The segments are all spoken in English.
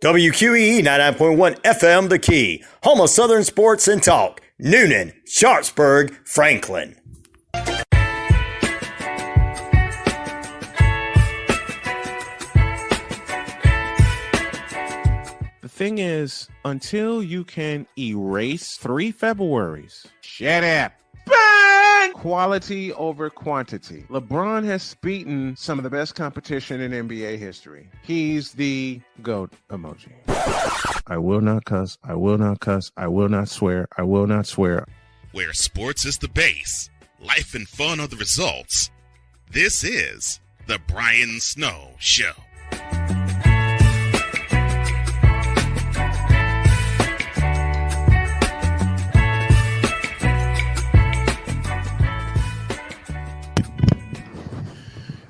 WQEE 99.1 FM The Key, home of Southern Sports and Talk. Noonan, Sharpsburg, Franklin. The thing is, until you can erase 3 Februaries, shut up. Bang! Quality over quantity. LeBron has beaten some of the best competition in NBA history. He's the GOAT emoji. I will not cuss. I will not cuss. I will not swear. I will not swear. Where sports is the base, life and fun are the results. This is the Brian Snow Show.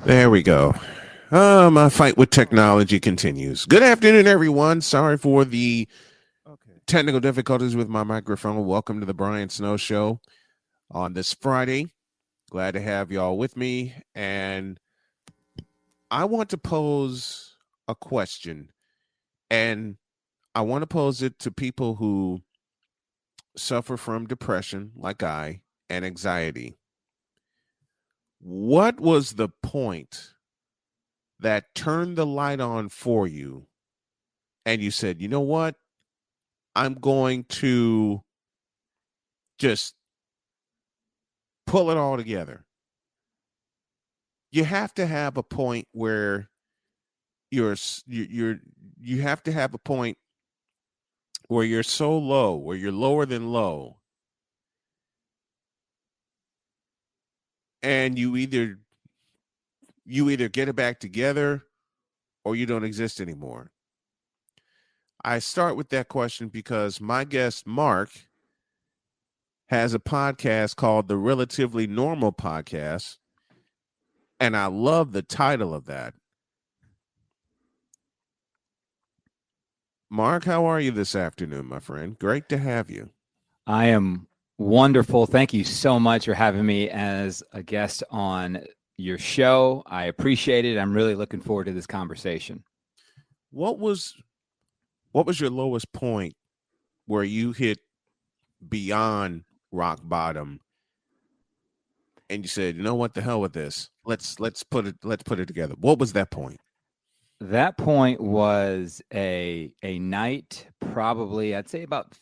There we go. My fight with technology continues. Good afternoon, everyone. Sorry for the technical difficulties with my microphone. Welcome to the Brian Snow Show on this Friday. Glad to have y'all with me. And I want to pose a question. And I want to pose it to people who suffer from depression, like I, and anxiety. What was the point that turned the light on for you and you said, you know what? I'm going to just pull it all together. You have to have a point where you have to have a point where you're so low, where you're lower than low. And you either get it back together or you don't exist anymore. I start with that question because my guest, Marc, has a podcast called The Relatively Normal Podcast, and I love the title of that. Marc, how are you this afternoon, my friend? Great to have you. I am wonderful. Thank you so much for having me as a guest on your show. I appreciate it. I'm really looking forward to this conversation. What was your lowest point where you hit beyond rock bottom and you said, you know what, the hell with this? Let's put it together. What was that point? That point was a night, probably I'd say about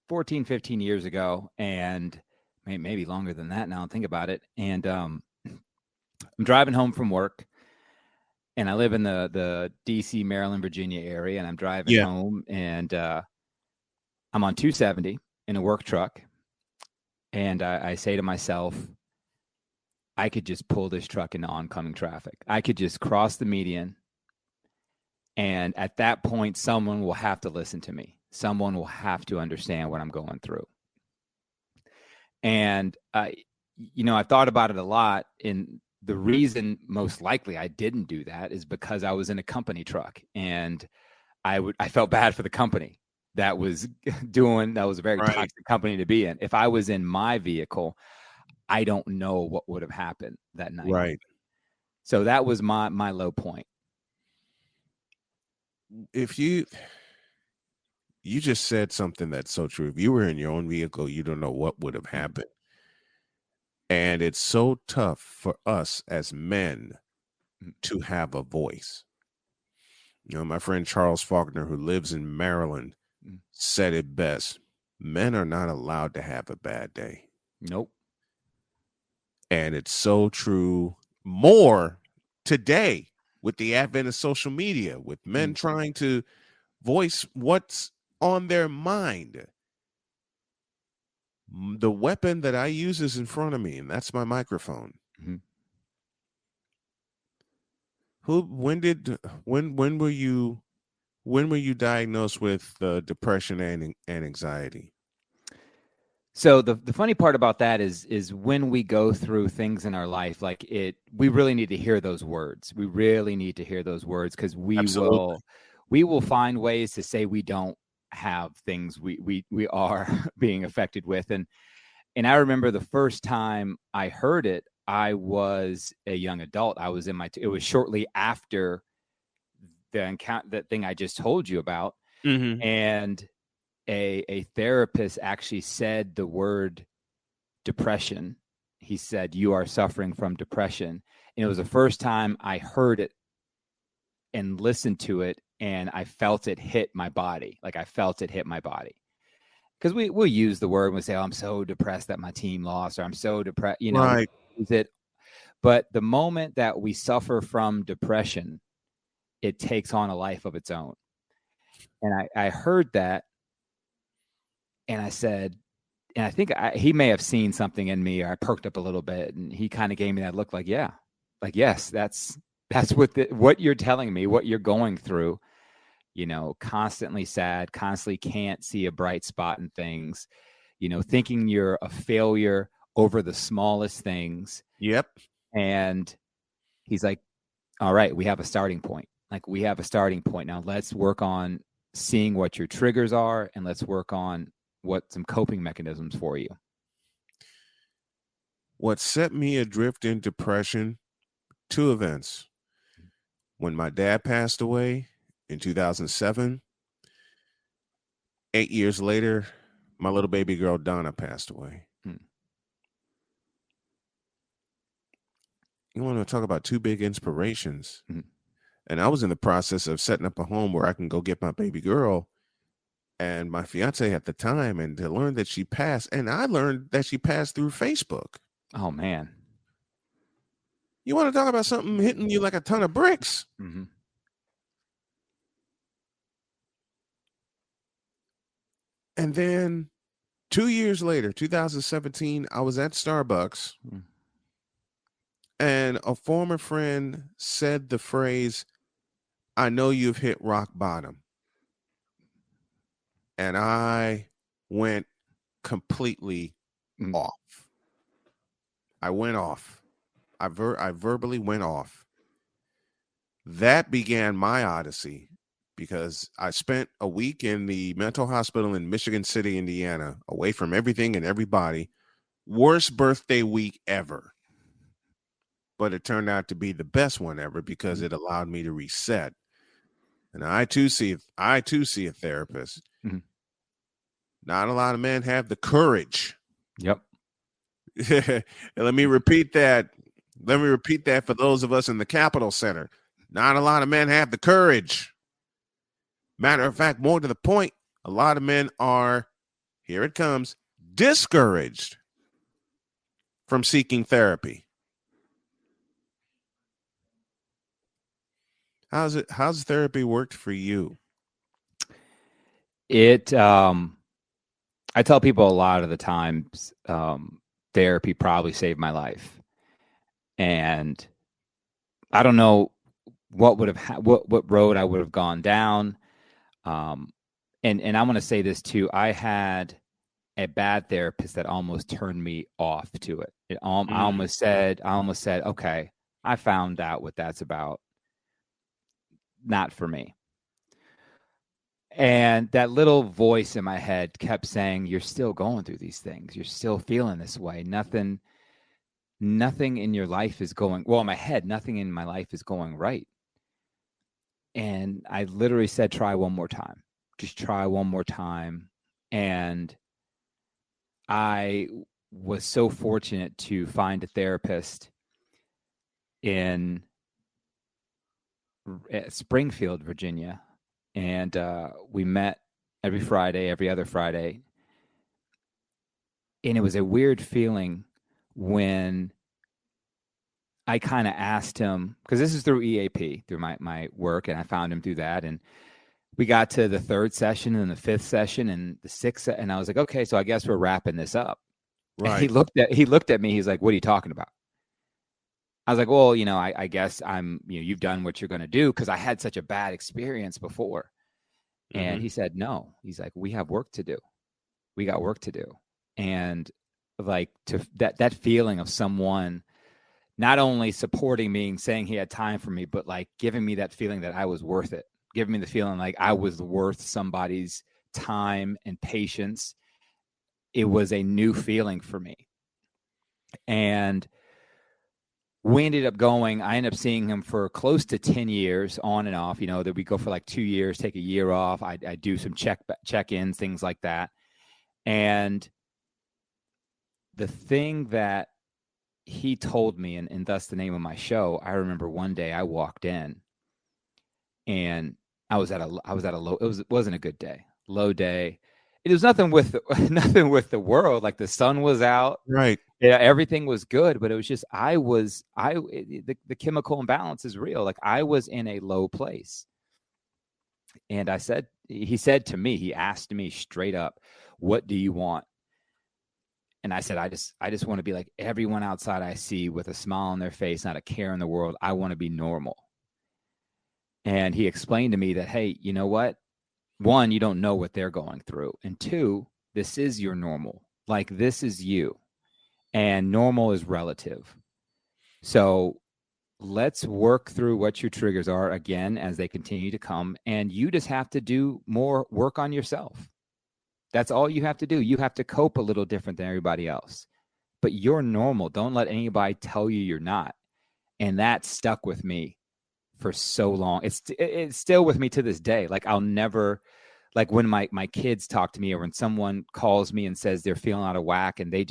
14, 15 years ago, and maybe longer than that now, think about it. And I'm driving home from work, and I live in the DC, Maryland, Virginia area, and I'm driving home, and I'm on 270 in a work truck, and I say to myself, I could just pull this truck into oncoming traffic. I could just cross the median, and at that point, someone will have to listen to me. Someone will have to understand what I'm going through. And, I thought about it a lot. And the reason most likely I didn't do that is because I was in a company truck, and I felt bad for the company that was a very toxic company to be in. If I was in my vehicle, I don't know what would have happened that night. Right. So that was my low point. If you just said something that's so true. If you were in your own vehicle, you don't know what would have happened. And it's so tough for us as men to have a voice. You know, my friend Charles Faulkner, who lives in Maryland, said it best. Men are not allowed to have a bad day. Nope. And it's so true more today with the advent of social media, with men trying to voice what's on their mind. The weapon that I use is in front of me, and that's my microphone. Mm-hmm. When were you diagnosed with depression and anxiety? So the funny part about that is when we go through things in our life, we really need to hear those words. We really need to hear those words, because we will find ways to say we don't have things we are being affected with. And I remember the first time I heard it, I was a young adult. I was it was shortly after that thing I just told you about. Mm-hmm. And a therapist actually said the word depression. He said, "You are suffering from depression." And it was the first time I heard it and listened to it, and I felt it hit my body. Like I felt it hit my body. Because we'll use the word and we say, "Oh, I'm so depressed that my team lost," or "I'm so depressed," Right. use it. But the moment that we suffer from depression, it takes on a life of its own. And I heard that, and I said, and I think he may have seen something in me, or I perked up a little bit, and he kind of gave me that look, like, yeah, like, yes, that's what you're telling me, what you're going through. Constantly sad, constantly can't see a bright spot in things. Thinking you're a failure over the smallest things. Yep. And he's like, all right, we have a starting point. Like, we have a starting point. Now let's work on seeing what your triggers are, and let's work on what some coping mechanisms for you. What set me adrift in depression, 2 events. When my dad passed away in 2007, 8 years later, my little baby girl, Donna, passed away. You want to talk about 2 big inspirations. And I was in the process of setting up a home where I can go get my baby girl and my fiance at the time, and to learn that she passed. And I learned that she passed through Facebook. Oh, man. You want to talk about something hitting you like a ton of bricks? Mm-hmm. And then 2 years later, 2017, I was at Starbucks, and a former friend said the phrase, "I know you've hit rock bottom." And I went completely off. I went off. I verbally went off. That began my odyssey, because I spent a week in the mental hospital in Michigan City, Indiana, away from everything and everybody. Worst birthday week ever. But it turned out to be the best one ever, because it allowed me to reset. And I too see a therapist. Mm-hmm. Not a lot of men have the courage. Yep. Let me repeat that. Let me repeat that for those of us in the Capitol Center. Not a lot of men have the courage. Matter of fact, more to the point, a lot of men are, here it comes, discouraged from seeking therapy. How's therapy worked for you? I tell people a lot of the times, therapy probably saved my life. And I don't know what would have what road I would have gone down. And I want to say this too. I had a bad therapist that almost turned me off to it. I almost said, okay, I found out what that's about. Not for me. And that little voice in my head kept saying, you're still going through these things. You're still feeling this way. Nothing in your life is going, well, in my head, nothing in my life is going right. And I literally said, try one more time. Just try one more time. And I was so fortunate to find a therapist in Springfield, Virginia. And we met every other Friday. And it was a weird feeling when I kind of asked him, because this is through EAP, through my work, and I found him through that. And we got to the 3rd session and the 5th session and the 6th, and I was like, okay, so I guess we're wrapping this up. Right. And he looked at me. He's like, what are you talking about? I was like, well, I guess you've done what you're going to do, because I had such a bad experience before. And he said, no. He's like, we have work to do. We got work to do. And like, to that feeling of someone not only supporting me and saying he had time for me, but like giving me that feeling that I was worth it, giving me the feeling like I was worth somebody's time and patience. It was a new feeling for me. And we ended up going, I ended up seeing him for close to 10 years on and off, that we go for like 2 years, take a year off. I do some check-ins, things like that. And the thing that he told me, and thus the name of my show, I remember one day I walked in and I was at a low, it wasn't a good day, low day. It was nothing with the world. Like the sun was out. Right. Yeah, everything was good, but it was just the chemical imbalance is real. Like I was in a low place. And he said to me, he asked me straight up, "What do you want?" And I said, I just want to be like everyone outside I see with a smile on their face, not a care in the world. I want to be normal. And he explained to me that, hey, you know what? One, you don't know what they're going through. And two, this is your normal. Like this is you. And normal is relative. So let's work through what your triggers are again as they continue to come. And you just have to do more work on yourself. That's all you have to do. You have to cope a little different than everybody else. But you're normal. Don't let anybody tell you you're not. And that stuck with me for so long. It's still with me to this day. Like I'll never, like when my kids talk to me or when someone calls me and says they're feeling out of whack and they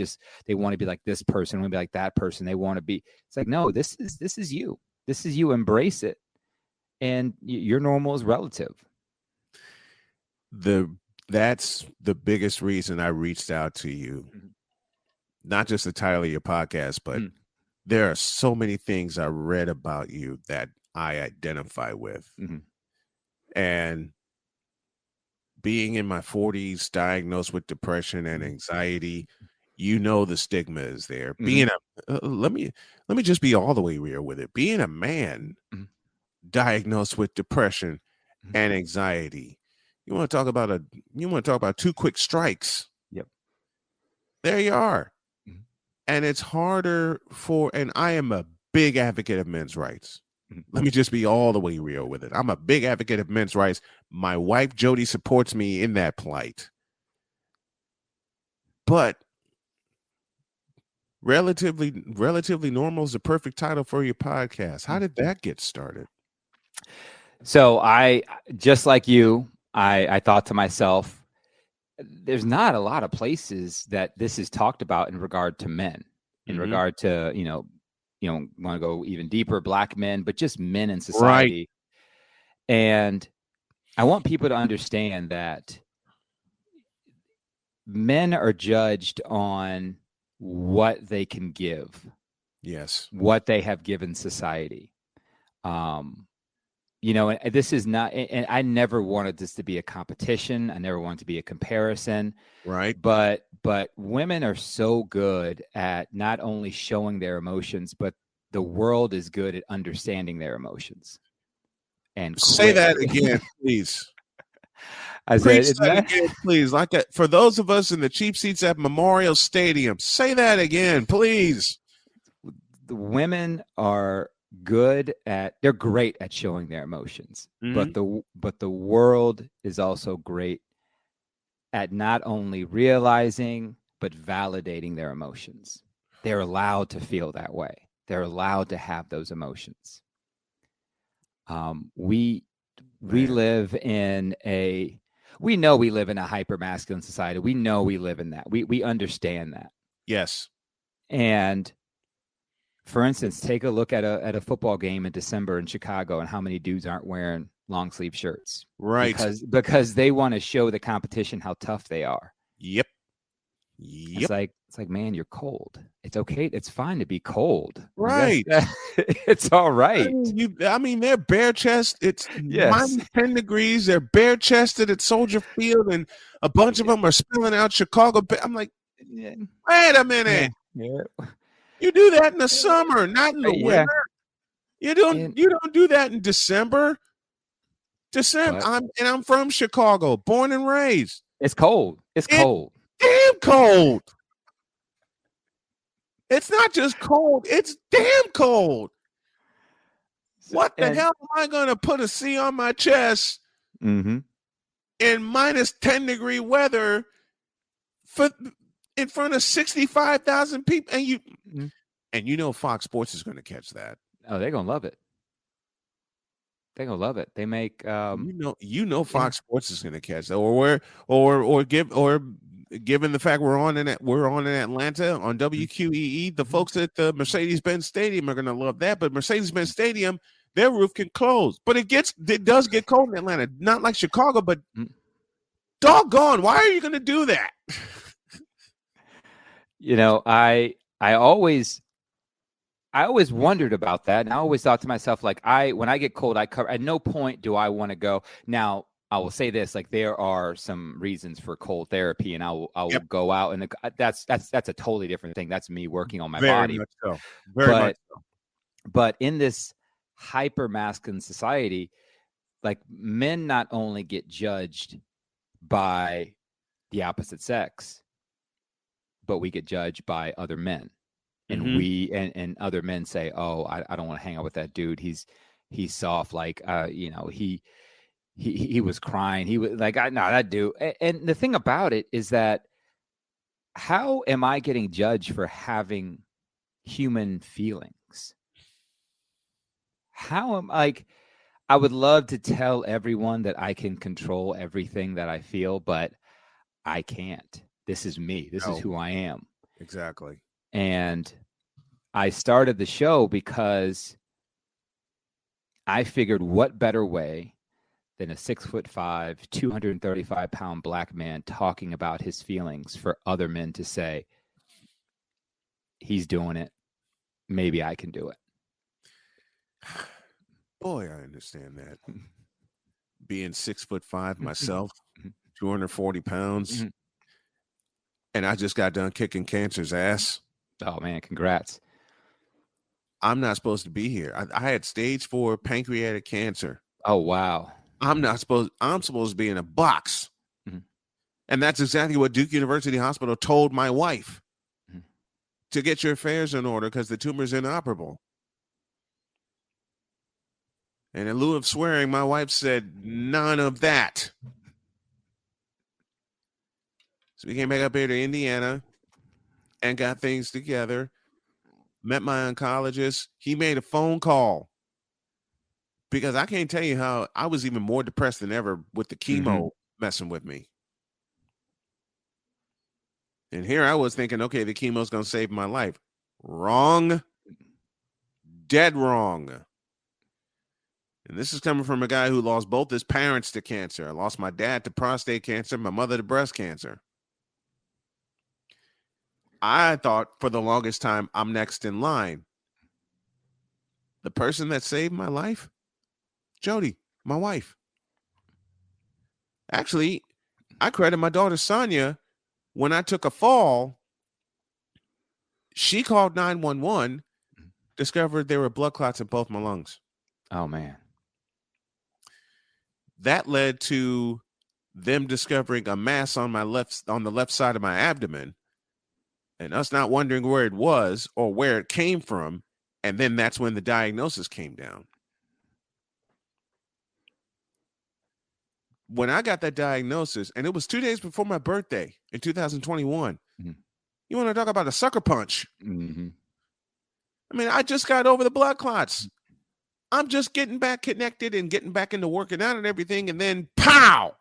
want to be like this person, want to be like that person. They want to be, it's like, no, this is you. This is you. Embrace it. And your normal is relative. That's the biggest reason I reached out to you. Mm-hmm. Not just the title of your podcast, but there are so many things I read about you that I identify with. Mm-hmm. And being in my 40s, diagnosed with depression and anxiety, the stigma is there. Mm-hmm. Being let me just be all the way real with it. Being a man diagnosed with depression and anxiety. You want to talk about two quick strikes. Yep. There you are. Mm-hmm. And it's harder and I am a big advocate of men's rights. Mm-hmm. Let me just be all the way real with it. I'm a big advocate of men's rights. My wife, Jody, supports me in that plight. But relatively normal is the perfect title for your podcast. How did that get started? So I, just like you, I thought to myself, there's not a lot of places that this is talked about in regard to men, in regard to, want to go even deeper, Black men, but just men in society. Right. And I want people to understand that men are judged on what they can give. Yes. What they have given society. And this is not, and I never wanted this to be a competition. I never wanted to be a comparison. Right. But women are so good at not only showing their emotions, but the world is good at understanding their emotions. And say that again, please. I said that again, please. For those of us in the cheap seats at Memorial Stadium, say that again, please. The women are they're great at showing their emotions, but the world is also great at not only realizing but validating their emotions. They're allowed to feel that way. They're allowed to have those emotions. We live in a hyper masculine society. We know we live in that. We understand that. Yes. And for instance, take a look at a football game in December in Chicago and how many dudes aren't wearing long sleeve shirts. Right. Because they want to show the competition how tough they are. Yep. It's like, man, you're cold. It's okay. It's fine to be cold. Right. It's all right. They're bare chest. It's minus 10 degrees. They're bare chested at Soldier Field, and a bunch of them are spilling out Chicago. I'm like, wait a minute. Yeah. You do that in the summer, not in the winter. You don't do that in December. I'm from Chicago, born and raised. It's cold. It's cold. Damn cold. It's not just cold, it's damn cold. What the hell am I going to put a C on my chest in minus 10 degree weather in front of 65,000 people? And And you know Fox Sports is going to catch that. Oh, they're gonna love it. They're gonna love it. They make you know Fox Sports is going to catch that, given the fact we're on in Atlanta on WQEE, the folks at the Mercedes-Benz Stadium are going to love that. But Mercedes-Benz Stadium, their roof can close, but it does get cold in Atlanta, not like Chicago, but doggone, why are you going to do that? You know, I always wondered about that, and I always thought to myself, like, when I get cold, I cover. At no point do I want to go. Now, I will say this: like, there are some reasons for cold therapy, and I will go out, and that's a totally different thing. That's me working on my body. Much so. Very much so. But in this hyper masculine society, like, men not only get judged by the opposite sex, but we get judged by other men. And we and other men say, "Oh, I don't want to hang out with that dude. He's soft. Like, he was crying. He was like, no, that dude." And the thing about it is that, how am I getting judged for having human feelings? How am I would love to tell everyone that I can control everything that I feel, but I can't. This is me. This is who I am. Exactly. And I started the show because I figured, what better way than a 6'5", 235-pound black man talking about his feelings for other men to say, he's doing it. Maybe I can do it. Boy, I understand that. Being 6'5" myself, 240 pounds, and I just got done kicking cancer's ass. Oh man, congrats. I'm not supposed to be here. I had stage 4 pancreatic cancer. Oh wow. I'm supposed to be in a box. And that's exactly what Duke University Hospital told my wife. To get your affairs in order because the tumor's inoperable. And in lieu of swearing, my wife said, none of that. So we came back up here to Indiana and got things together. Met my oncologist. He made a phone call. Because I can't tell you how I was even more depressed than ever with the chemo messing with me. And here I was thinking, okay, the chemo's going to save my life. Wrong. Dead wrong. And this is coming from a guy who lost both his parents to cancer. I lost my dad to prostate cancer, my mother to breast cancer. I thought for the longest time I'm next in line. The person that saved my life? Jody, my wife. Actually, I credit my daughter Sonia. When I took a fall, she called 911, discovered there were blood clots in both my lungs. Oh, man. That led to them discovering a mass on the left side of my abdomen, and us not wondering where it was or where it came from. And then that's when the diagnosis came down. When I got that diagnosis, and it was 2 days before my birthday in 2021, you want to talk about a sucker punch? I mean, I just got over the blood clots. I'm just getting back connected and getting back into working out and everything, and then pow!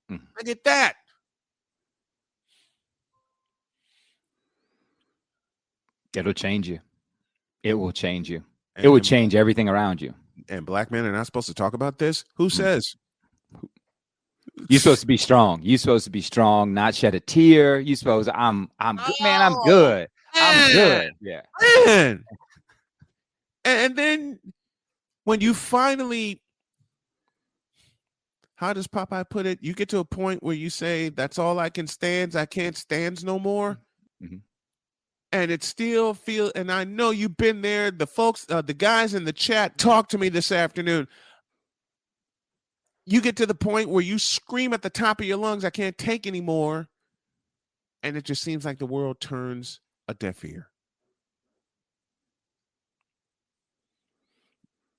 I get that. It'll change you. It will change you. It would change everything around you. And black men are not supposed to talk about this? Who says? You're supposed to be strong. You're supposed to be strong, not shed a tear. You supposed I'm good, man. I'm good. I'm good. Yeah. Man. And then when you finally, how does Popeye put it? You get to a point where you say, that's all I can stand. I can't stand no more. And it still feels, and I know you've been there. The folks, the guys in the chat talked to me this afternoon. You get to the point where you scream at the top of your lungs, I can't take anymore. And it just seems like the world turns a deaf ear.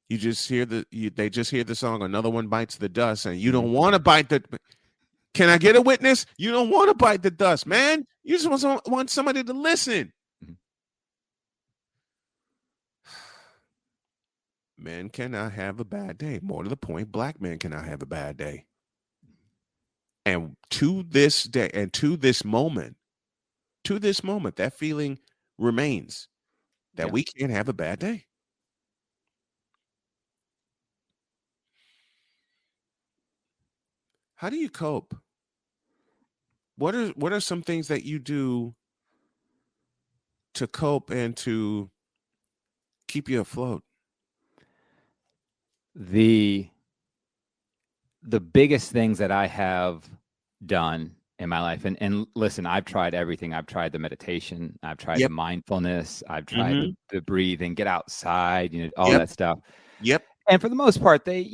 You just hear they just hear the song, Another One Bites the Dust, and you don't want to bite the. Can I get a witness? You don't want to bite the dust, man. You just want somebody to listen. men cannot have a bad day. More to the point, black men cannot have a bad day. And to this day, and to this moment, that feeling remains that we can't have a bad day. How do you cope? What are some things that you do to cope and to keep you afloat? The biggest things that I have done in my life, and listen, I've tried everything. I've tried the meditation, I've tried the mindfulness, I've tried the breathing, get outside, all that stuff. Yep. And for the most part, they,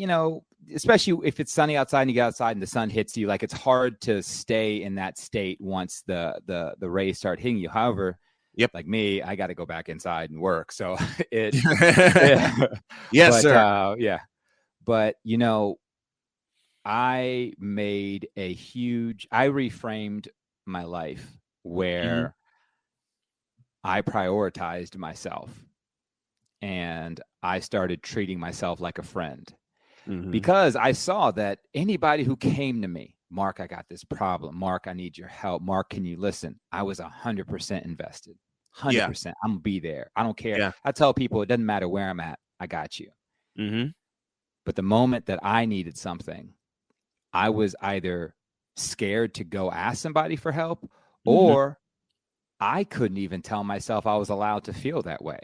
especially if it's sunny outside and you get outside and the sun hits you, like it's hard to stay in that state once the rays start hitting you. However, like me, I got to go back inside and work. So yes, sir. But I reframed my life where I prioritized myself and I started treating myself like a friend because I saw that anybody who came to me, Marc, I got this problem. Marc, I need your help. Marc, can you listen? I was 100% invested. 100%. I'm gonna be there. I don't care. I tell people it doesn't matter where I'm at. I got you. But the moment that I needed something, I was either scared to go ask somebody for help or I couldn't even tell myself I was allowed to feel that way.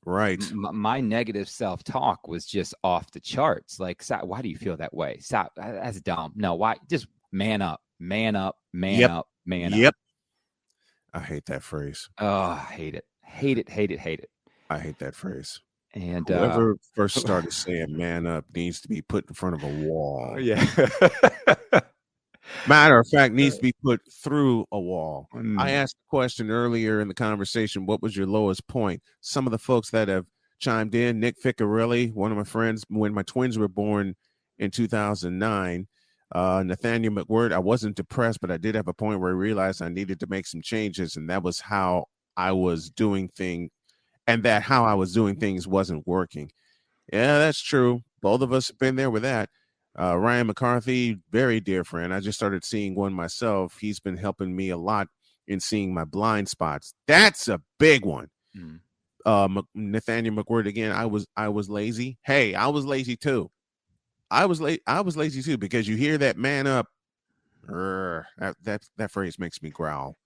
Right. My negative self-talk was just off the charts. Like, why do you feel that way? Stop. That's dumb. No, why? Just man up, man up, man up, man up. I hate that phrase. Oh, I hate it. Hate it, hate it, hate it. I hate that phrase. And whoever first started saying man up needs to be put in front of a wall. Matter of fact, needs to be put through a wall. I asked the question earlier in the conversation, what was your lowest point? Some of the folks that have chimed in, Nick Ficcarelli, one of my friends, when my twins were born in 2009, Nathaniel McWhirter, I wasn't depressed, but I did have a point where I realized I needed to make some changes, and that was how I was doing things, and that how I was doing things wasn't working. Yeah, that's true. Both of us have been there with that. Ryan McCarthy, very dear friend. I just started seeing one myself. He's been helping me a lot in seeing my blind spots. That's a big one. Nathaniel McWhirter again. I was lazy. Hey, I was lazy too. I was lazy too, because you hear that man up. That phrase makes me growl.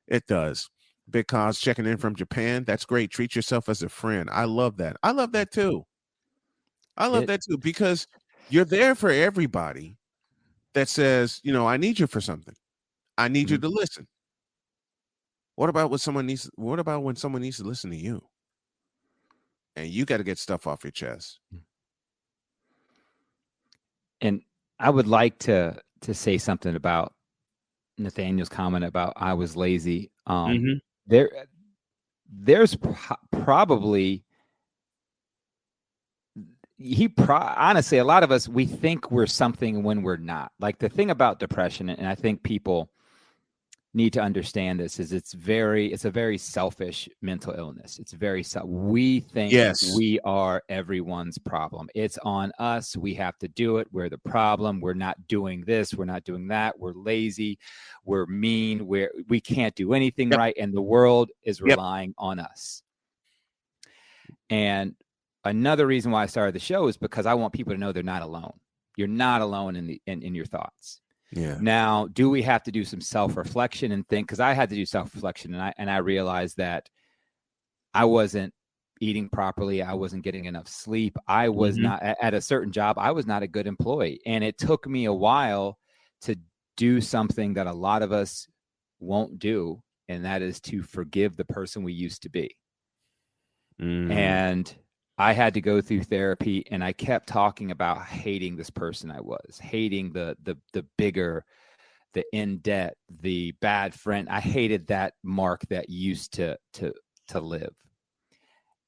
It does. Because checking in from Japan, that's great. Treat yourself as a friend. I love that. I love that too. Because you're there for everybody that says, I need you for something. I need you to listen. What about when someone needs to listen to you? And you got to get stuff off your chest. And I would like to say something about Nathaniel's comment about I was lazy. There's probably honestly, a lot of us, we think we're something when we're not. Like the thing about depression, and I think people need to understand this, is it's a very selfish mental illness. It's we think we are everyone's problem. It's on us. We have to do it. We're the problem. We're not doing this. We're not doing that. We're lazy. We're mean. We can't do anything right. And the world is relying on us. And another reason why I started the show is because I want people to know they're not alone. You're not alone in your thoughts. Yeah. Now, do we have to do some self-reflection and think? Because I had to do self-reflection, and I realized that I wasn't eating properly. I wasn't getting enough sleep. I was not at a certain job. I was not a good employee, and it took me a while to do something that a lot of us won't do, and that is to forgive the person we used to be. And I had to go through therapy, and I kept talking about hating this person I was, hating the bigger, the in debt, the bad friend. I hated that Marc that used to live.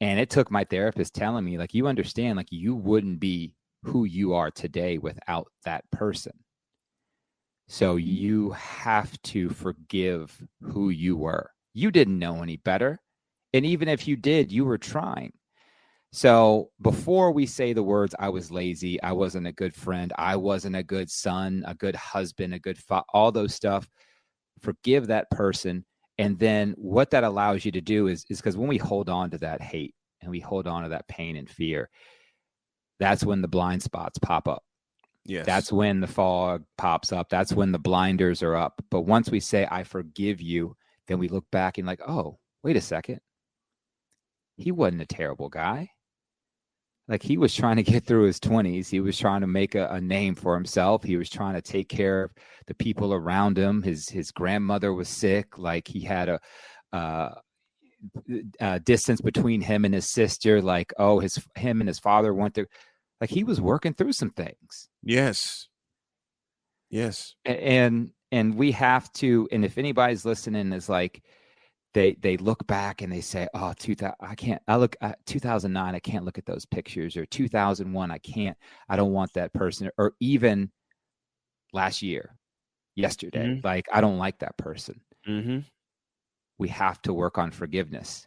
And it took my therapist telling me, like, you understand, like, you wouldn't be who you are today without that person. So you have to forgive who you were. You didn't know any better. And even if you did, you were trying. So before we say the words, I was lazy, I wasn't a good friend, I wasn't a good son, a good husband, a good all those stuff, forgive that person. And then what that allows you to do is because when we hold on to that hate and we hold on to that pain and fear, that's when the blind spots pop up. Yes. That's when the fog pops up. That's when the blinders are up. But once we say, I forgive you, then we look back and like, oh, wait a second. He wasn't a terrible guy. Like, he was trying to get through his 20s. He was trying to make a name for himself. He was trying to take care of the people around him. His grandmother was sick. Like, he had a distance between him and his sister. Like, oh, him and his father went through. Like, he was working through some things. Yes. And we have to. And if anybody's listening, is like, they look back and they say, oh, 2000, I look at 2009, I can't look at those pictures, or 2001, I don't want that person, or even last year, yesterday, Mm-hmm. like, I don't like that person. Mm-hmm. We have to work on forgiveness.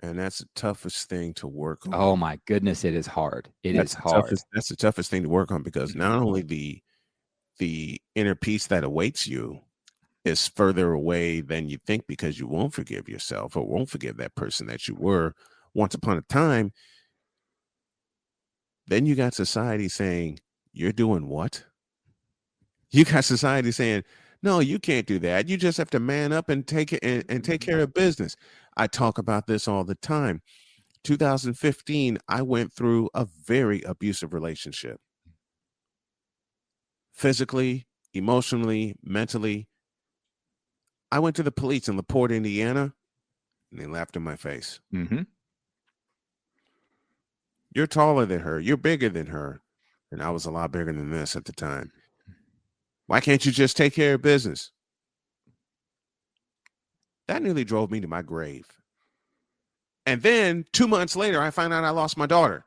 And that's the toughest thing to work on. Oh my goodness, it is hard. It's hard. That's the toughest thing to work on, because not only the inner peace that awaits you is further away than you think, because you won't forgive yourself or won't forgive that person that you were once upon a time. Then you got society saying, you're doing what? You got society saying, no, you can't do that. You just have to man up and take it and take care of business. I talk about this all the time. 2015, I went through a very abusive relationship. Physically, emotionally, mentally. I went to the police in LaPorte, Indiana, and they laughed in my face. Mm-hmm. You're taller than her. You're bigger than her. And I was a lot bigger than this at the time. Why can't you just take care of business? That nearly drove me to my grave. And then 2 months later, I found out I lost my daughter.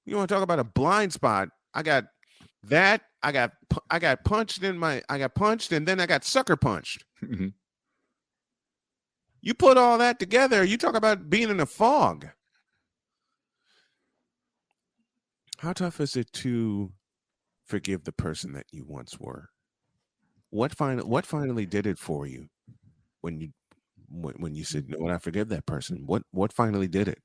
You want to talk about a blind spot? I got punched and then I got sucker punched. Mm-hmm. You put all that together, you talk about being in a fog. How tough is it to forgive the person that you once were? What finally did it for you when you said, you know what, I forgive that person? What finally did it?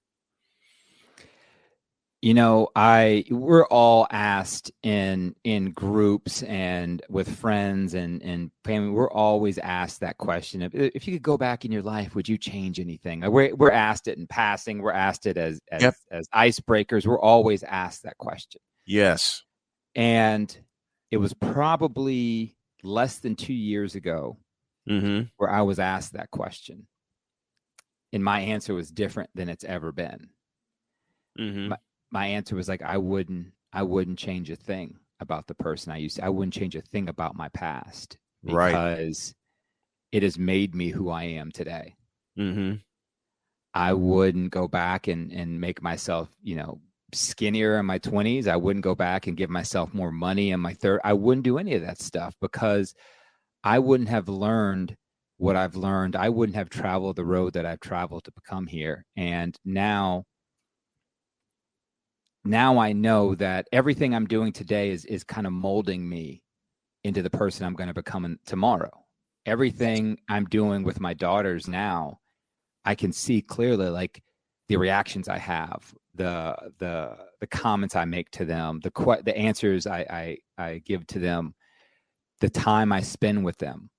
You know, we're all asked in groups and with friends and family, we're always asked that question of, if you could go back in your life, would you change anything? We're asked it in passing. We're asked it as icebreakers. We're always asked that question. Yes. And it was probably less than 2 years ago where I was asked that question. And my answer was different than it's ever been. Mm-hmm. My answer was like, I wouldn't change a thing about the person I wouldn't change a thing about my past, because it has made me who I am today. Mm-hmm. I wouldn't go back and make myself, skinnier in my 20s. I wouldn't go back and give myself more money in my 30s. I wouldn't do any of that stuff, because I wouldn't have learned what I've learned. I wouldn't have traveled the road that I've traveled to become here. And now I know that everything I'm doing today is kind of molding me into the person I'm going to become tomorrow. Everything I'm doing with my daughters now, I can see clearly, like, the reactions I have, the comments I make to them, the answers I give to them, the time I spend with them.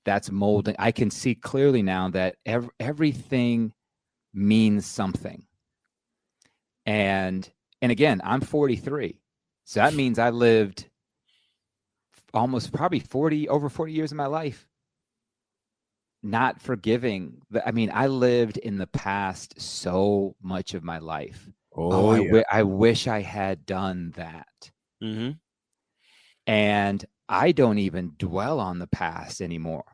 That's molding. I can see clearly now that everything means something. And again, I'm 43. So that means I lived almost probably over 40 years of my life not forgiving. I lived in the past so much of my life. I wish I had done that. Mm-hmm. And I don't even dwell on the past anymore.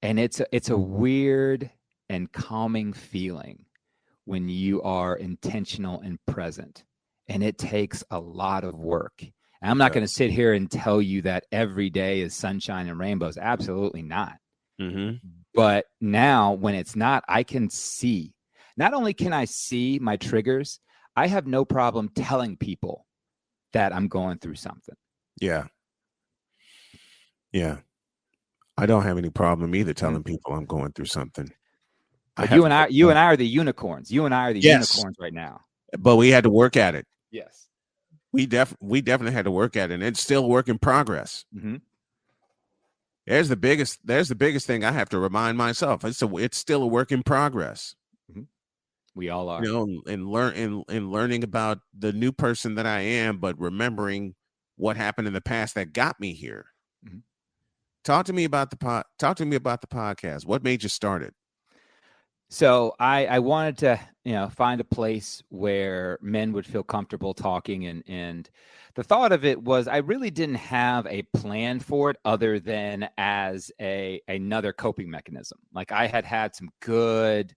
And it's a weird and calming feeling when you are intentional and present. And it takes a lot of work. And I'm not going to sit here and tell you that every day is sunshine and rainbows. Absolutely not. Mm-hmm. But now when it's not, I can see. Not only can I see my triggers, I have no problem telling people that I'm going through something. Yeah. Yeah. I don't have any problem either telling people I'm going through something. But you and I are the unicorns. You and I are the unicorns right now. But we had to work at it. Yes. We definitely had to work at it, and it's still a work in progress. Mm-hmm. There's the biggest thing I have to remind myself. It's still a work in progress. Mm-hmm. We all are. And learning about the new person that I am, but remembering what happened in the past that got me here. Mm-hmm. Talk to me about the podcast. What made you start it? So I wanted to, find a place where men would feel comfortable talking. And the thought of it was I really didn't have a plan for it other than as another coping mechanism. Like I had some good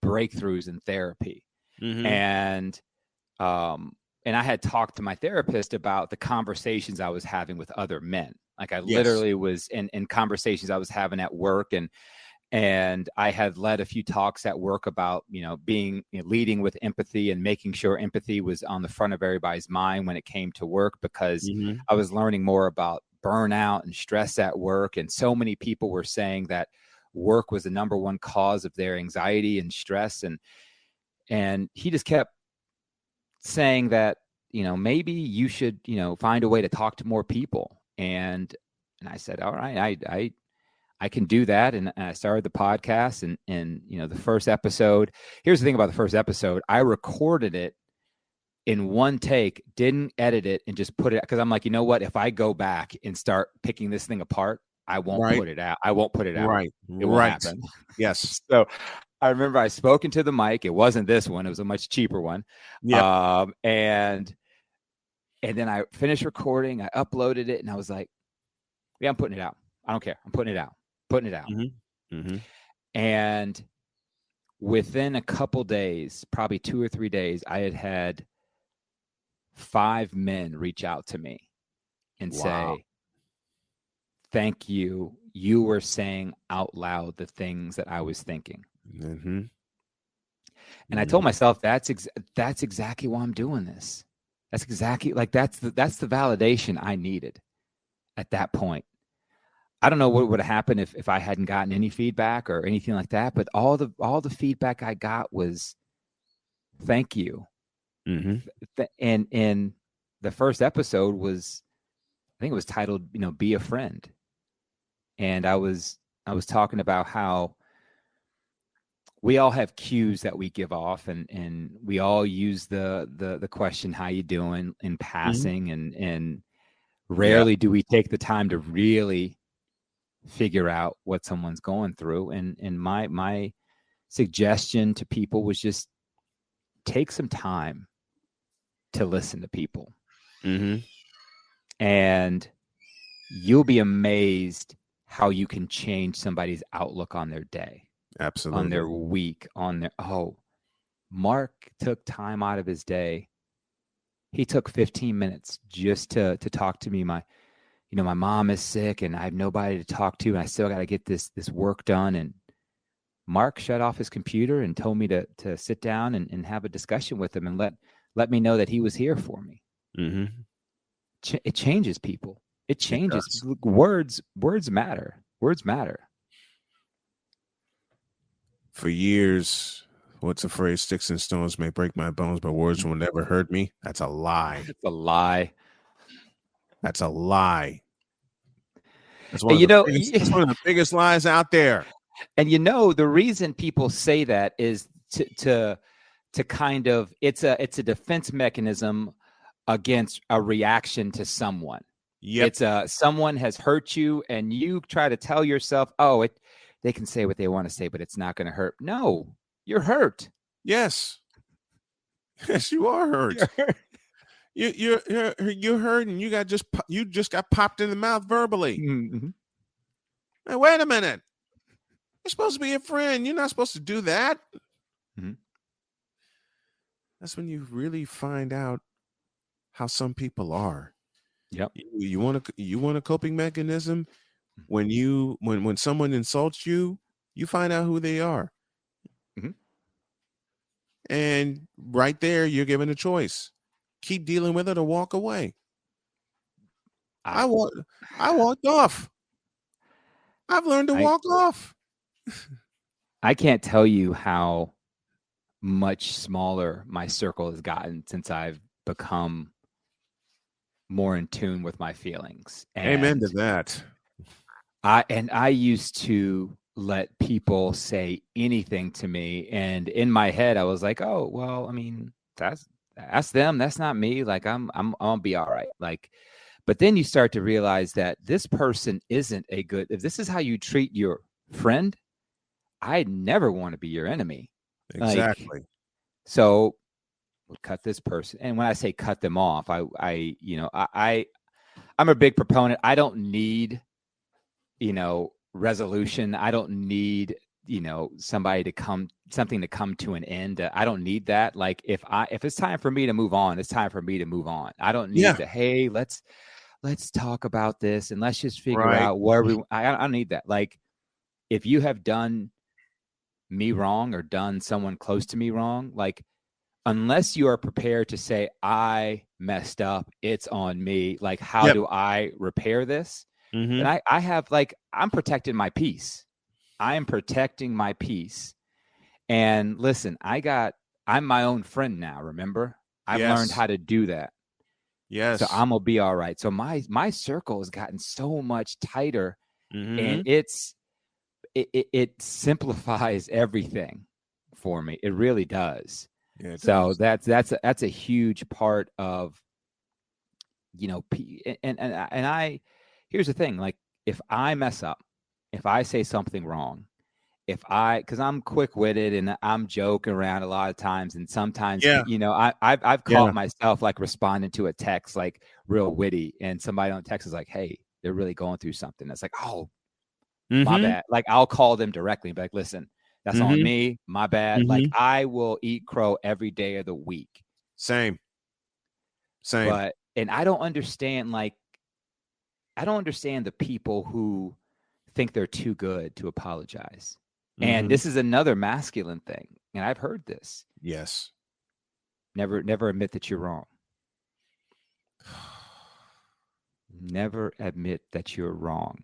breakthroughs in therapy. Mm-hmm. And I had talked to my therapist about the conversations I was having with other men. Like I literally was in conversations I was having at work, and I had led a few talks at work about, leading with empathy and making sure empathy was on the front of everybody's mind when it came to work, because I was learning more about burnout and stress at work. And so many people were saying that work was the number one cause of their anxiety and stress. And he just kept saying that, maybe you should, find a way to talk to more people. And I said, all right, I can do that. And I started the podcast and the first episode, here's the thing about the first episode. I recorded it in one take, didn't edit it, and just put it, because I'm like, you know what, if I go back and start picking this thing apart, I won't put it out. I won't put it out. Right. It won't happen. Yes. So I remember I spoke into the mic. It wasn't this one. It was a much cheaper one. Yeah. And then I finished recording. I uploaded it, and I was like, yeah, I'm putting it out. I don't care. I'm putting it out. Mm-hmm. Mm-hmm. And within a couple days, probably 2 or 3 days, I had 5 men reach out to me and say, thank you. You were saying out loud the things that I was thinking. Mm-hmm. And I told myself, that's exactly why I'm doing this. That's exactly that's the validation I needed at that point. I don't know what would have happened if I hadn't gotten any feedback or anything like that, but all the feedback I got was thank you. Mm-hmm. And the first episode was, I think it was titled, Be a Friend. And I was talking about how we all have cues that we give off, and we all use the question, how you doing, in passing. Mm-hmm. and rarely do we take the time to really figure out what someone's going through. And my suggestion to people was just take some time to listen to people. Mm-hmm. And you'll be amazed how you can change somebody's outlook on their day. Absolutely. On their week, Marc took time out of his day. He took 15 minutes just to talk to me. My mom is sick and I have nobody to talk to, and I still got to get this work done. And Marc shut off his computer and told me to sit down and have a discussion with him and let me know that he was here for me. Mm-hmm. It changes people. It changes. Words matter. Words matter. For years, what's the phrase? Sticks and stones may break my bones, but words will never hurt me. That's a lie. It's a lie. That's a lie. That's one of the biggest lies out there. And the reason people say that is to kind of, it's a defense mechanism against a reaction to someone. Yep. It's someone has hurt you, and you try to tell yourself, they can say what they want to say, but it's not going to hurt. No, you're hurt. Yes. Yes, you are hurt. You're hurt, and you just got popped in the mouth verbally. Mm-hmm. Hey, wait a minute. You're supposed to be a friend. You're not supposed to do that. Mm-hmm. That's when you really find out how some people are. Yep. You want a coping mechanism? When someone insults you, You find out who they are. Mm-hmm. And right there, you're given a choice. Keep dealing with it or walk away. I walked off. I've learned to walk off. I can't tell you how much smaller my circle has gotten since I've become more in tune with my feelings. Amen to that. I used to let people say anything to me, and in my head I was like, oh well, I mean, that's them, that's not me. Like I'm I'll be all right. Like, but then you start to realize that this person isn't a good, if this is how you treat your friend, I never want to be your enemy. Exactly. Like, so we'll cut this person. And when I say cut them off, I'm a big proponent. I don't need, resolution. I don't need, something to come to an end. I don't need that. Like if it's time for me to move on, it's time for me to move on. I don't need to, hey, let's talk about this and let's just figure out where I don't need that. Like if you have done me wrong or done someone close to me wrong, like unless you are prepared to say, I messed up, it's on me, like how do I repair this? Mm-hmm. And I have, like, I'm protecting my peace. I am protecting my peace. And listen, I'm my own friend now, remember? I've learned how to do that. Yes. So I'm gonna be all right. So my circle has gotten so much tighter, and it simplifies everything for me. It really does. Yeah, so that's a huge part of, and I, here's the thing, like if I mess up, if I say something wrong, because I'm quick-witted and I'm joking around a lot of times, and sometimes, I've caught myself like responding to a text like real witty, and somebody on text is like, hey, they're really going through something. That's like, oh, my bad. Like I'll call them directly and be like, listen, that's on me. My bad. Like I will eat crow every day of the week. Same. And I don't understand, the people who think they're too good to apologize. And this is another masculine thing. And I've heard this. Yes. Never admit that you're wrong. Never admit that you're wrong.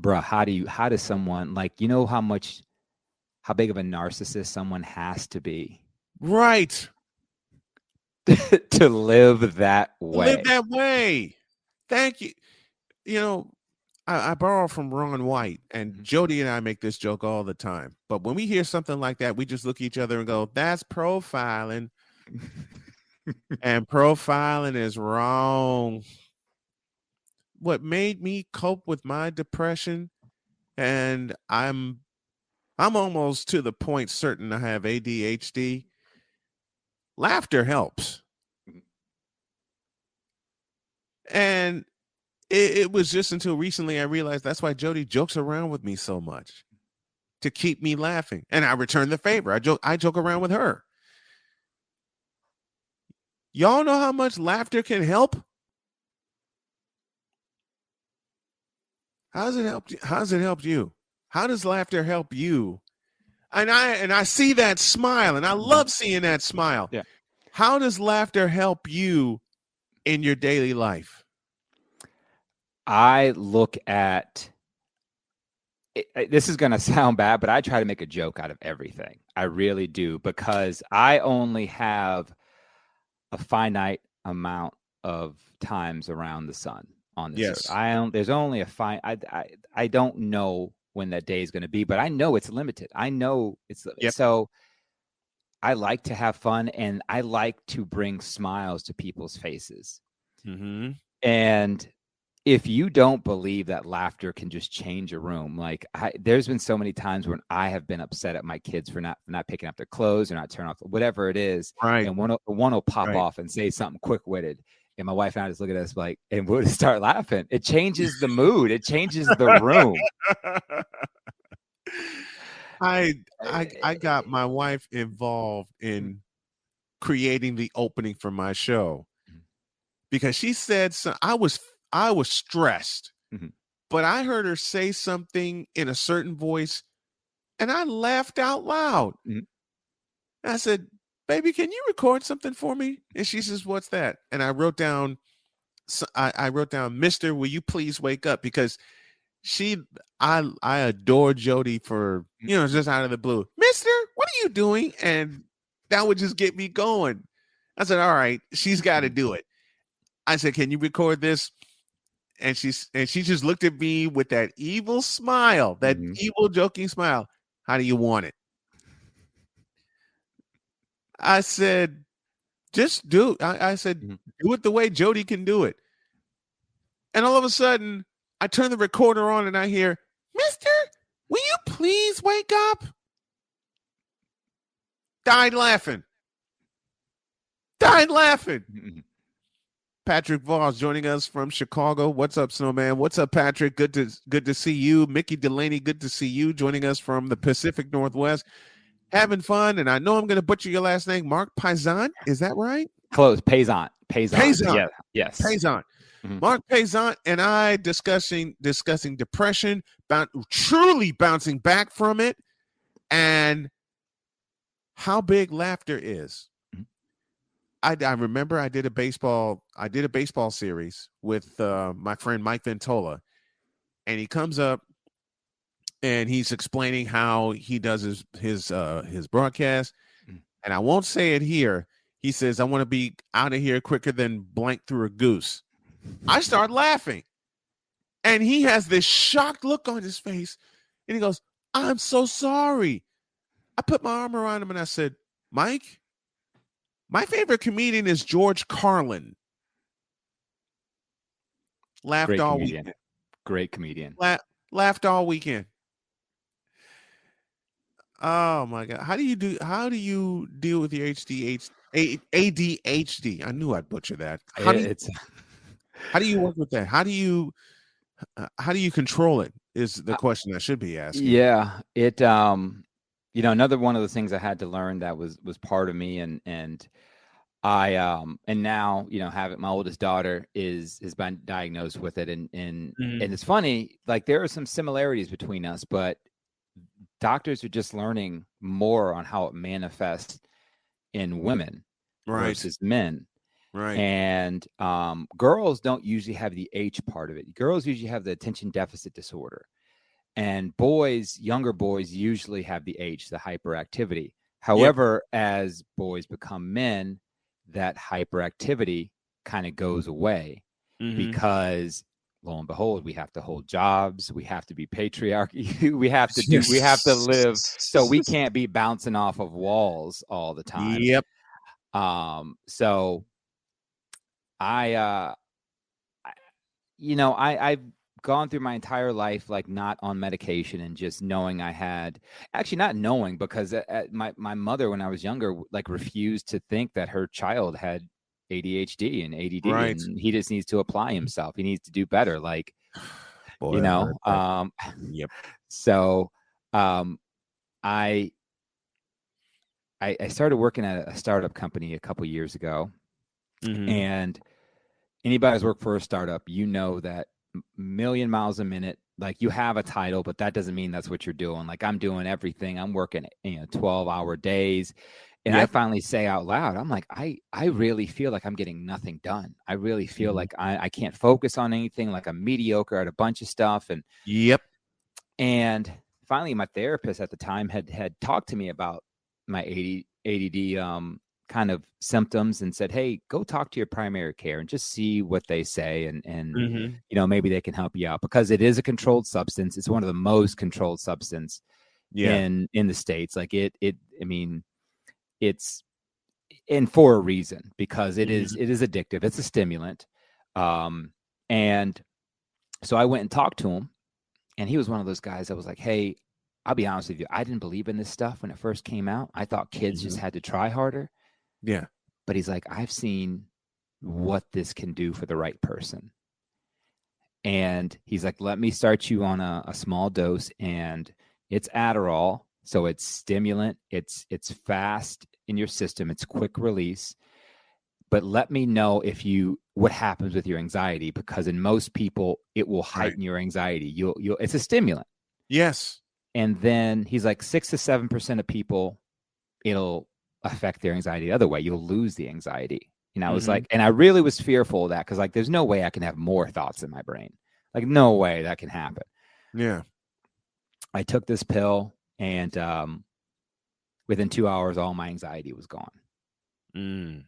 Bruh, how does someone, like, how big of a narcissist someone has to be? Right. to live that way. Thank you. I borrow from Ron White, and Jody and I make this joke all the time. But when we hear something like that, we just look at each other and go, that's profiling. And profiling is wrong. What made me cope with my depression, and I'm almost to the point certain I have ADHD. Laughter helps. And it was just until recently I realized that's why Jody jokes around with me so much, to keep me laughing. And I return the favor. I joke around with her. Y'all know how much laughter can help? How does it help you? How does laughter help you? And I see that smile, and I love seeing that smile. Yeah. How does laughter help you in your daily life? I look at it, this is going to sound bad, but I try to make a joke out of everything. I really do, because I only have a finite amount of times around the sun on this earth. There's only I don't know when that day is going to be, but I know it's limited. I know it's so I like to have fun, and I like to bring smiles to people's faces. And if you don't believe that laughter can just change a room, like there's been so many times when I have been upset at my kids for not picking up their clothes or not turning off whatever it is. Right. And one will pop off and say something quick-witted. And my wife and I just look at us like, and we'll just start laughing. It changes the mood. It changes the room. I got my wife involved in creating the opening for my show, because she said, so I was stressed. but I heard her say something in a certain voice, and I laughed out loud. Mhm. I said, "Baby, can you record something for me?" And she says, "What's that?" And I wrote down, "Mister, will you please wake up?" Because I adore Jody for, just out of the blue. "Mister, what are you doing?" And that would just get me going. I said, "All right, she's got to do it." I said, "Can you record this?" And she just looked at me with that evil smile, that evil joking smile. "How do you want it?" I said, "Just do it." I said, "Do it the way Jody can do it." And all of a sudden, I turn the recorder on and I hear, "Mister, will you please wake up?" Died laughing. Patrick Voss joining us from Chicago. What's up, Snowman? What's up, Patrick? Good to see you. Mickey Delaney, good to see you. Joining us from the Pacific Northwest. Having fun, and I know I'm going to butcher your last name, Marc Paisant. Is that right? Close. Paisant. Paisant. Yeah. Yes. Paisant. Marc Paisant and I discussing depression, truly bouncing back from it, and how big laughter is. I remember I did a baseball series with my friend Mike Ventola, and he comes up and he's explaining how he does his broadcast, and I won't say it here. He says, "I want to be out of here quicker than blank through a goose." I start laughing, and he has this shocked look on his face, and he goes, "I'm so sorry." I put my arm around him and I said, "Mike, my favorite comedian is George Carlin." Laughed Great all comedian. weekend. Great comedian. Laughed all weekend. Oh my God. How do you deal with your ADHD? I knew I'd butcher that. How do you work with that? How do you control it is the question I should be asking. Yeah. It another one of the things I had to learn that was part of me, and I and now my oldest daughter has been diagnosed with it, and it's funny, like there are some similarities between us, but doctors are just learning more on how it manifests in women versus men. Right. And girls don't usually have the H part of it. Girls usually have the attention deficit disorder. And younger boys usually have the H, the hyperactivity. However, as boys become men, that hyperactivity kind of goes away because, lo and behold, we have to hold jobs. We have to be patriarchy. we have to live. So we can't be bouncing off of walls all the time. Yep. So I've gone through my entire life like not on medication, and just knowing not knowing, because my mother, when I was younger, like refused to think that her child had ADHD and ADD, and he just needs to apply himself. He needs to do better. Like, Yep. So I started working at a startup company a couple years ago. And anybody who's worked for a startup, that million miles a minute, like you have a title, but that doesn't mean that's what you're doing. Like I'm doing everything. I'm working 12-hour days. And I finally say out loud, I'm like, I really feel like I'm getting nothing done. I really feel like I can't focus on anything. Like I'm mediocre at a bunch of stuff. And finally my therapist at the time had talked to me about my ADD kind of symptoms, and said, "Hey, go talk to your primary care and just see what they say, and maybe they can help you out, because it is a controlled substance. It's one of the most controlled substance in the States. Like it's and for a reason, because it is addictive. It's a stimulant." And so I went and talked to him, and he was one of those guys that was like, "Hey, I'll be honest with you. I didn't believe in this stuff when it first came out. I thought kids just had to try harder." Yeah. But he's like, "I've seen what this can do for the right person." And he's like, "Let me start you on a small dose, and it's Adderall. So it's stimulant. It's fast in your system. It's quick release, but let me know what happens with your anxiety, because in most people it will heighten your anxiety. It's a stimulant. Yes. And then he's like 6 to 7% of people, it'll affect their anxiety the other way. You'll lose the anxiety. And I was like, and I really was fearful of that, because like there's no way I can have more thoughts in my brain. Like no way that can happen. Yeah. I took this pill, and within 2 hours, all my anxiety was gone.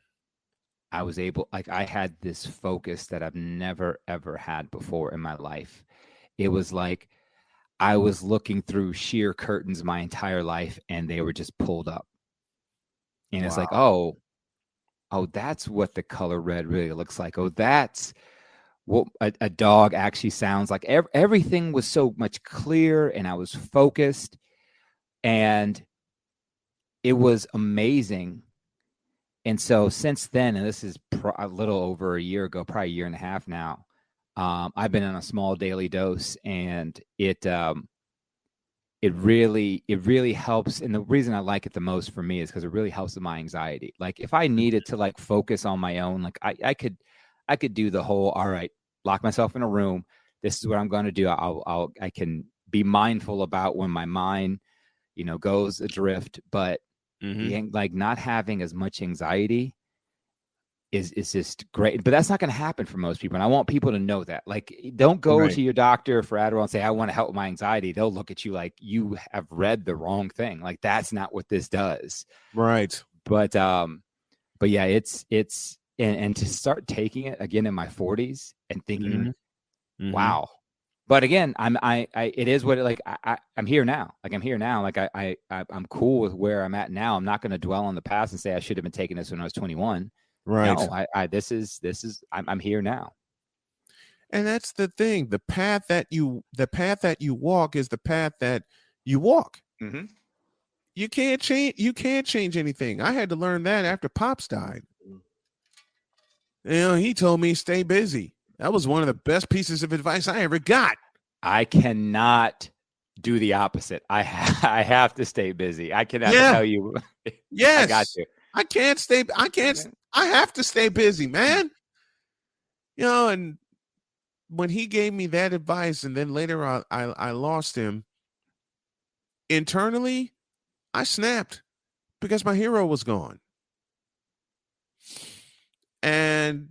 I was able, like, I had this focus that I've never, ever had before in my life. It was like I was looking through sheer curtains my entire life, and they were just pulled up. And it's like, oh, that's what the color red really looks like. Oh, that's what a dog actually sounds like. Everything was so much clearer, and I was focused, and it was amazing. And so since then, and this is a little over a year ago, probably a year and a half now, I've been on a small daily dose, and it really helps. And the reason I like it the most for me is because it really helps with my anxiety. Like if I needed to like focus on my own, like I could do the whole, all right, lock myself in a room. This is what I'm going to do. I can be mindful about when my mind, goes adrift, but like not having as much anxiety is just great. But that's not going to happen for most people. And I want people to know that. Like, don't go to your doctor for Adderall and say, I want to help with my anxiety. They'll look at you like you have read the wrong thing. Like, that's not what this does. Right. But yeah, it's and to start taking it again in my 40s and thinking, wow. But again, it is what I'm here now. Like I'm here now. Like I'm cool with where I'm at now. I'm not going to dwell on the past and say I should have been taking this when I was 21. Right. No, this is I'm here now. And that's the thing. The path that you walk is the path that you walk. You can't change anything. I had to learn that after Pops died. He told me stay busy. That was one of the best pieces of advice I ever got. I cannot do the opposite. I have to stay busy. I cannot tell you. Yes. I got to. I have to stay busy, man. And when he gave me that advice, and then later on I lost him, internally, I snapped because my hero was gone. And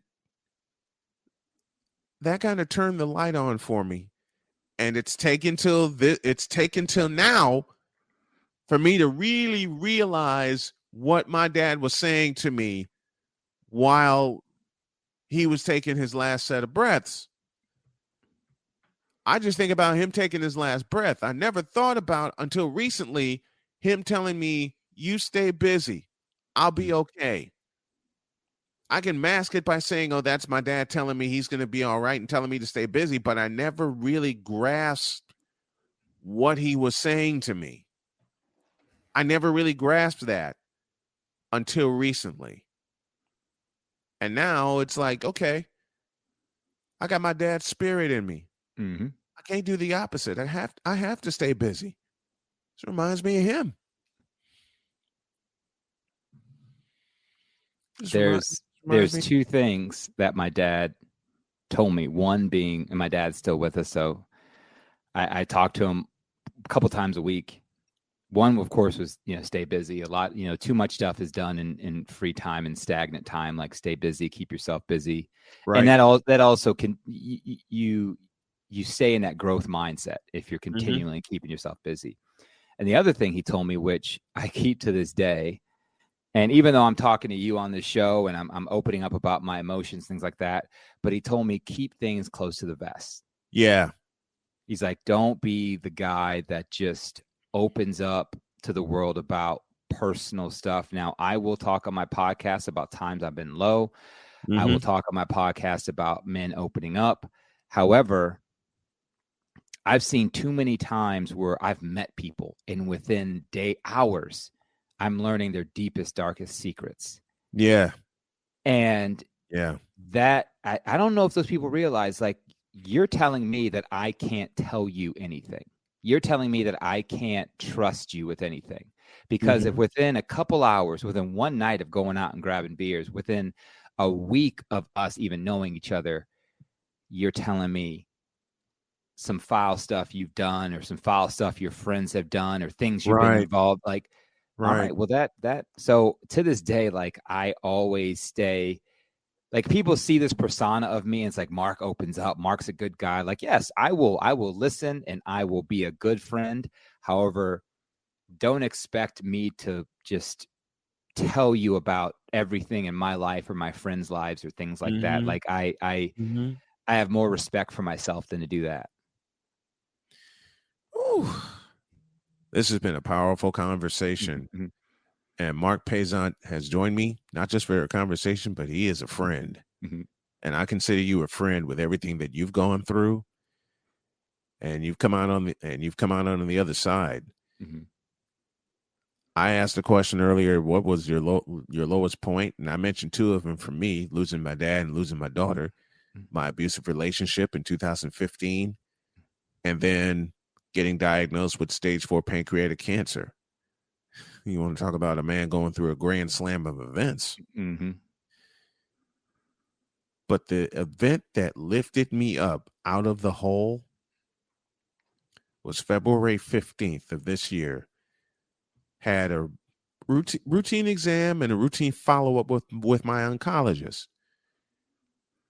that kind of turned the light on for me. And it's taken till now for me to really realize what my dad was saying to me while he was taking his last set of breaths. I just think about him taking his last breath. I never thought about until recently him telling me, you stay busy. I'll be okay. I can mask it by saying, oh, that's my dad telling me he's going to be all right and telling me to stay busy, but I never really grasped what he was saying to me. I never really grasped that until recently. And now it's like, okay, I got my dad's spirit in me. I can't do the opposite. I have to stay busy. This reminds me of him. There's two things that my dad told me. One being, and my dad's still with us, so I talk to him a couple times a week. One, of course, was stay busy. A lot, too much stuff is done in free time and stagnant time. Like stay busy, keep yourself busy, right. And that also can you stay in that growth mindset if you're continually keeping yourself busy. And the other thing he told me, which I keep to this day. And even though I'm talking to you on this show and I'm opening up about my emotions, things like that, but he told me keep things close to the vest. Yeah. He's like, don't be the guy that just opens up to the world about personal stuff. Now, I will talk on my podcast about times I've been low. I will talk on my podcast about men opening up. However, I've seen too many times where I've met people and within hours, I'm learning their deepest, darkest secrets. Yeah. And that I don't know if those people realize, like, you're telling me that I can't tell you anything. You're telling me that I can't trust you with anything. Because if within a couple hours, within one night of going out and grabbing beers, within a week of us even knowing each other, you're telling me some foul stuff you've done or some foul stuff your friends have done or things you've been involved. Like, all right, well, so to this day, like, I always stay, like, people see this persona of me and it's like, Marc opens up. Marc's a good guy. Like, yes, I will listen and I will be a good friend. However, don't expect me to just tell you about everything in my life or my friends' lives or things like that. Like, I have more respect for myself than to do that. Ooh. This has been a powerful conversation. Mm-hmm. And Marc Paisant has joined me, not just for a conversation, but he is a friend. Mm-hmm. And I consider you a friend with everything that you've gone through. And you've come out on the other side. Mm-hmm. I asked a question earlier, what was your lowest point? And I mentioned two of them for me, losing my dad and losing my daughter, my abusive relationship in 2015, and then getting diagnosed with stage 4 pancreatic cancer. You want to talk about a man going through a grand slam of events. Mm-hmm. But the event that lifted me up out of the hole was February 15th of this year. Had a routine exam and a routine follow-up with my oncologist.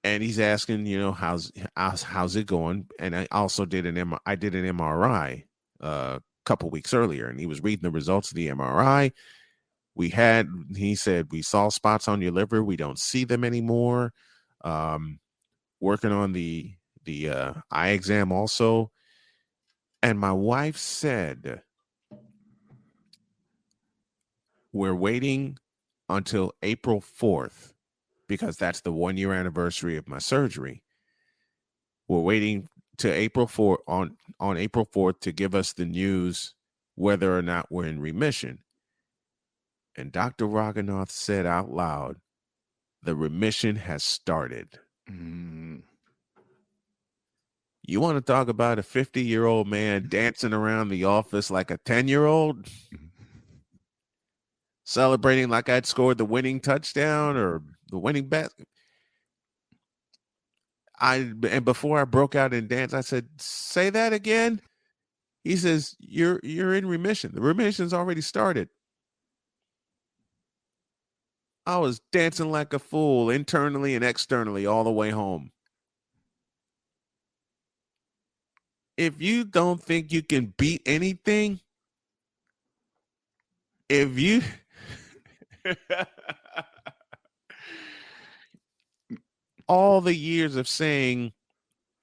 And he's asking, how's it going? And I also did an MRI a couple weeks earlier, and he was reading the results of the MRI. He said, we saw spots on your liver. We don't see them anymore. Working on the eye exam also. And my wife said, we're waiting until April 4th because that's the 1-year anniversary of my surgery. We're waiting to April 4th on April 4th to give us the news whether or not we're in remission. And Dr. Raghunath said out loud, the remission has started. Mm. You want to talk about a 50-year-old man dancing around the office like a 10-year-old? Celebrating like I'd scored the winning touchdown or the winning basket. And before I broke out in dance, I said, say that again. He says, you're in remission. The remission's already started. I was dancing like a fool internally and externally all the way home. If you don't think you can beat anything, if you all the years of saying,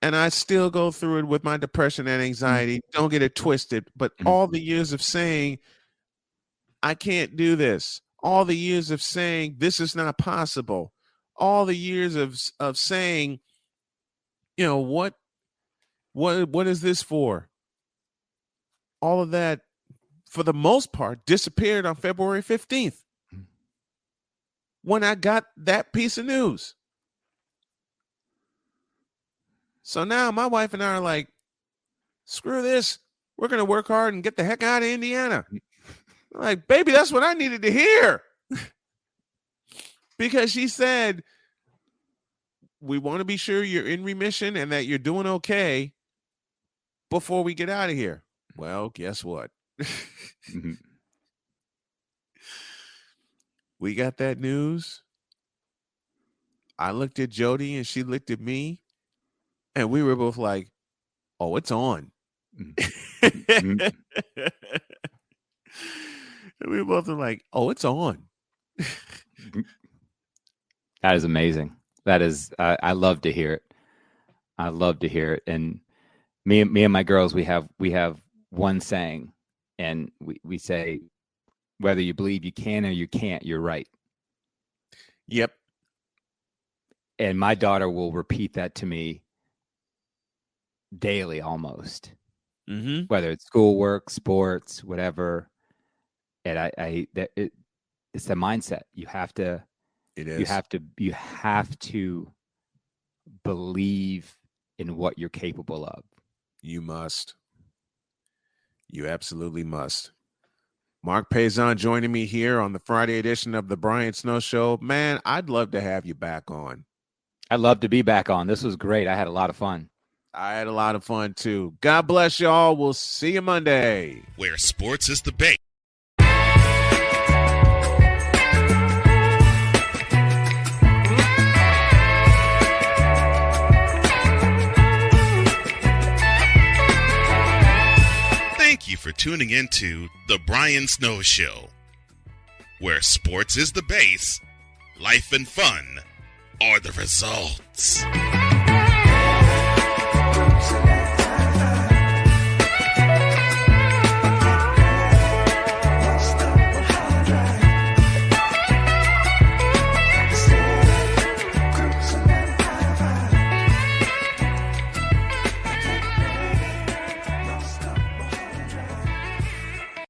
and I still go through it with my depression and anxiety, don't get it twisted, but all the years of saying, I can't do this, all the years of saying, this is not possible, all the years of saying, what is this for? All of that, for the most part, disappeared on February 15th when I got that piece of news. So now my wife and I are like, screw this. We're going to work hard and get the heck out of Indiana. I'm like, baby, that's what I needed to hear. Because she said, we want to be sure you're in remission and that you're doing okay before we get out of here. Well, guess what? We got that news. I looked at Jody and she looked at me. And we were both like, oh, it's on. And we both were like, oh, it's on. That is amazing. That is, I love to hear it. I love to hear it. And me and my girls, we have one saying, and we say, whether you believe you can or you can't, you're right. Yep. And my daughter will repeat that to me daily almost, whether it's schoolwork, sports, whatever. And it's the mindset. You have to, it is. You have to believe in what you're capable of. You must. You absolutely must. Marc Paisant joining me here on the Friday edition of the Brian Snow Show. Man, I'd love to have you back on. I'd love to be back on. This was great. I had a lot of fun. I had a lot of fun, too. God bless y'all. We'll see you Monday. Where sports is the base. Thank you for tuning in to The Brian Snow Show, where sports is the base, life and fun are the results.